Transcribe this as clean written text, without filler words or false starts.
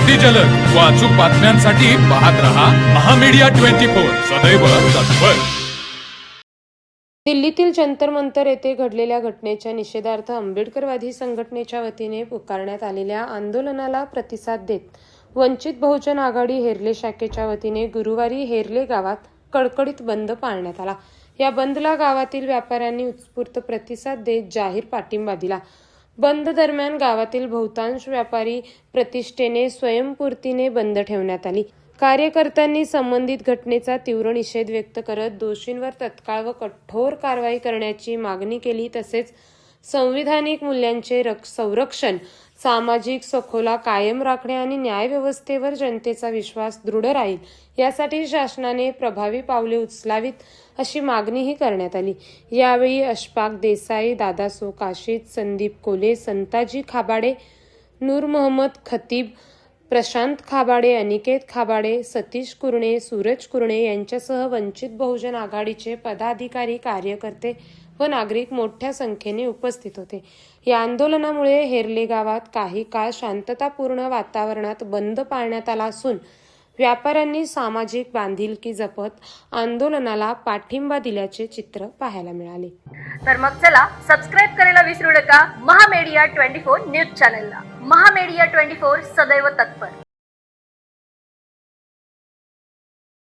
अगदी जलद व अचूक बातम्यांसाठी पाहत रहा महामीडिया 24 सदैव तत्पर। दिल्लीतील जंतर मंतर येथे घडलेल्या घटनेच्या निषेधार्थ आंबेडकरवादी संघटनेच्या वतीने पुकारण्यात आलेल्या आंदोलनाला प्रतिसाद देत वंचित बहुजन आघाडी हेरले शाखेच्या वतीने गुरुवारी हेरले गावात कडकडीत बंद पाळण्यात आला। या बंदला गावातील व्यापाऱ्यांनी उत्स्फूर्त प्रतिसाद देत जाहीर पाठिंबा दिला। बंद दरम्यान गावातील बहुतांश व्यापारी प्रतिष्ठेने स्वयंपूर्तीने बंद ठेवण्यात आली। कार्यकर्त्यांनी संबंधित घटनेचा तीव्र निषेध व्यक्त करत दोषींवर तत्काळ व कठोर कारवाई करण्याची मागणी केली। तसेच संविधानिक मूल्यांचे संरक्षण, सामाजिक सखोला कायम राखणे आणि न्याय व्यवस्थेवर जनतेचा विश्वास दृढ राहील यासाठी शासनाने प्रभावी पावले उचलावीत अशी मागणीही करण्यात आली। यावेळी अशफाक देसाई, दादासो काशीद, संदीप कोले, संताजी खाबाडे, नूर मोहम्मद खतीब, प्रशांत खाबाडे, अनिकेत खाबाडे, सतीश कुरणे, सूरज कुरणे यांच्यासह वंचित बहुजन आघाडीचे पदाधिकारी, कार्यकर्ते व नागरिक मोठ्या संख्येने उपस्थित होते। या आंदोलनामुळे हेरले गावात काही काळ शांततापूर्ण वातावरणात बंद पाळण्यात आला असून व्यापाऱ्यांनी सामाजिक बांधिलकी जपत आंदोलनाला पाठिंबा दिल्याचे चित्र पाहायला मिळाले। तर मग चला सबस्क्राईब करायला विसरू नका महामीडिया 24 न्यूज चॅनलला। महामीडिया 24 सदैव तत्पर।